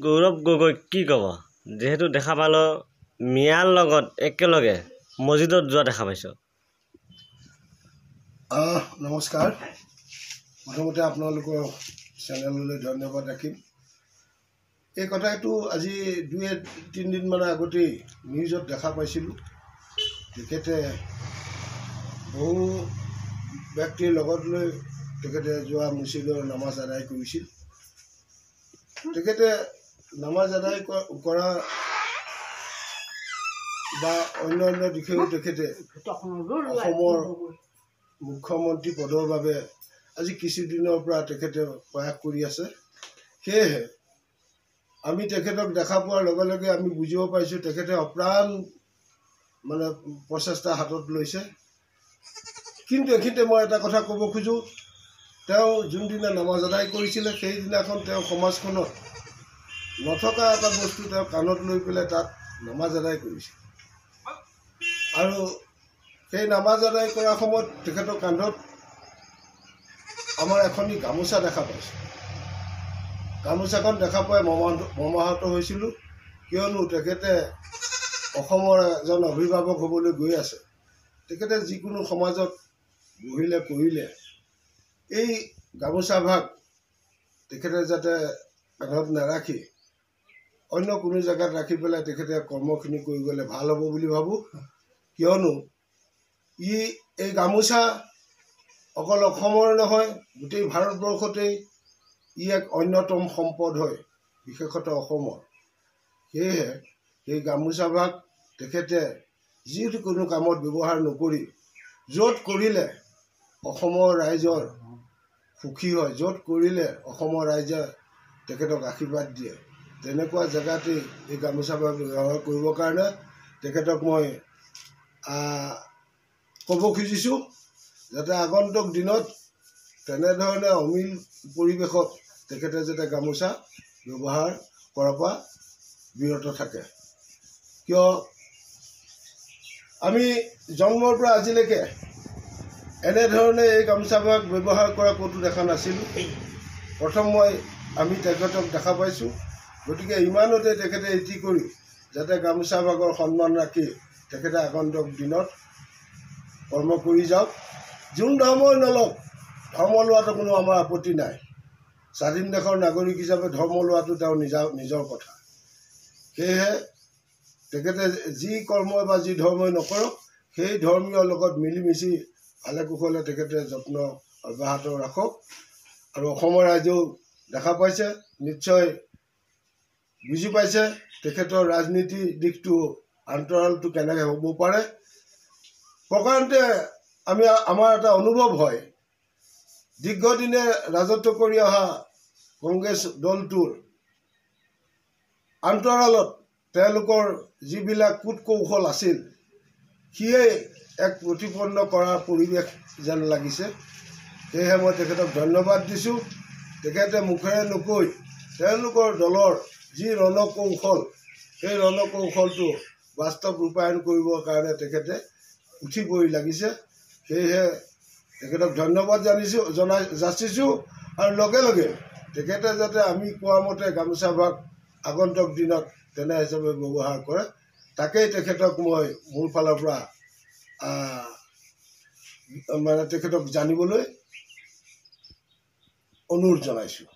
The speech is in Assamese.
গৌৰৱ গগৈ কি ক'ব যেহেতু দেখা পালো মিয়াৰ লগত একেলগে মছজিদত যোৱা দেখা পাইছো। নমস্কাৰ। প্ৰথমতে আপোনালোকৰ চেনেললৈ ধন্যবাদ ৰাখিম। এই কথাটো আজি 2-3 দিনমান আগতেই নিউজত দেখা পাইছিলোঁ। তেখেতে বহু ব্যক্তিৰ লগত লৈ তেখেতে যোৱা মছজিদৰ নামাজ আদায় কৰিছিল। তেখেতে নামাজ আদায় কৰা বা অন্য দিশেও তেখেতে অসমৰ মুখ্যমন্ত্ৰী পদৰ বাবে আজি কিছুদিনৰ পৰা তেখেতে প্ৰয়াস কৰি আছে। সেয়েহে আমি তেখেতক দেখা পোৱাৰ লগে লগে আমি বুজিব পাৰিছোঁ তেখেতে অপ্ৰাণ প্ৰচেষ্টা হাতত লৈছে। কিন্তু এইখিনিতে মই এটা কথা ক'ব খোজোঁ, তেওঁ যোনদিনা নামাজ আদায় কৰিছিলে সেইদিনাখন তেওঁ সমাজখনত নথকা এটা বস্তু তেওঁ কাণত লৈ পেলাই তাত নামাজ আদায় কৰিছে। আৰু সেই নামাজ আদায় কৰাৰ সময়ত তেখেতৰ কান্ধত আমাৰ এখনি গামোচা দেখা পাইছোঁ। গামোচাখন দেখা পাই মৰ্মাহত হৈছিলোঁ, কিয়নো তেখেতে অসমৰ এজন অভিভাৱক হ'বলৈ গৈ আছে। তেখেতে যিকোনো সমাজত বহিলে কৰিলে এই গামোচাভাগ তেখেতে যাতে কান্ধত নাৰাখি অন্য কোনো জেগাত ৰাখি পেলাই তেখেতে কৰ্মখিনি কৰি গ'লে ভাল হ'ব বুলি ভাবোঁ। কিয়নো এই গামোচা অকল অসমৰ নহয়, গোটেই ভাৰতবৰ্ষতেই এক অন্যতম সম্পদ হয়, বিশেষতঃ অসমৰ। সেয়েহে সেই গামোচাভাগ তেখেতে যিকোনো কামত ব্যৱহাৰ নকৰি য'ত কৰিলে অসমৰ ৰাইজৰ সুখী হয়, য'ত কৰিলে অসমৰ ৰাইজে তেখেতক আশীৰ্বাদ দিয়ে, তেনেকুৱা জেগাতেই এই গামোচাভাগ ব্যৱহাৰ কৰিবৰ কাৰণে তেখেতক মই ক'ব খুজিছোঁ, যাতে আগন্তুক দিনত তেনেধৰণে অমিল পৰিৱেশত তেখেতে যাতে গামোচা ব্যৱহাৰ কৰাৰ পৰা বিৰত থাকে। কিয় আমি জন্মৰ পৰা আজিলৈকে এনেধৰণে এই গামোচাভাগ ব্যৱহাৰ কৰা ক'তো দেখা নাছিলোঁ। প্ৰথম আমি তেখেতক দেখা পাইছোঁ। গতিকে ইমানতে তেখেতে এটি কৰি যাতে গামোচাভাগৰ সন্মান ৰাখি তেখেতে আগন্তুক দিনত কৰ্ম কৰি যাওক। যোন ধৰ্মই নলওক, ধৰ্ম লোৱাটো কোনো আমাৰ আপত্তি নাই। স্বাধীন দেশৰ নাগৰিক হিচাপে ধৰ্ম লোৱাটো তেওঁৰ নিজৰ কথা। সেয়েহে তেখেতে যি কৰ্মই বা যি ধৰ্মই নকৰক, সেই ধৰ্মীয়ৰ লগত মিলি মিচি ভালে কুশলে তেখেতে যত্ন অব্যাহত ৰাখক। আৰু অসমৰ ৰাইজেও দেখা পাইছে, নিশ্চয় বুজি পাইছে তেখেতৰ ৰাজনীতিৰ দিশটো আন্তৰালটো কেনেকৈ হ'ব পাৰে। প্ৰকাৰণতে আমাৰ এটা অনুভৱ হয়, দীৰ্ঘদিনে ৰাজত্ব কৰি অহা কংগ্ৰেছ দলটোৰ আন্তৰালত তেওঁলোকৰ যিবিলাক কূট কৌশল আছিল, সিয়েই এক প্ৰতিপন্ন কৰাৰ পৰিৱেশ যেন লাগিছে। সেয়েহে মই তেখেতক ধন্যবাদ দিছোঁ। তেখেতে মুখেৰে নকৈ তেওঁলোকৰ দলৰ যি ৰণকৌশল, সেই ৰণকৌশলটো বাস্তৱ ৰূপায়ণ কৰিবৰ কাৰণে তেখেতে উঠি পৰি লাগিছে। সেয়েহে তেখেতক ধন্যবাদ যাচিছোঁ। আৰু লগে লগে তেখেতে যাতে আমি কোৱা মতে গামোচাভাগ আগন্তুক দিনত তেনে হিচাপে ব্যৱহাৰ কৰে, তাকেই তেখেতক মই মোৰ ফালৰ পৰা তেখেতক জানিবলৈ অনুৰোধ জনাইছোঁ।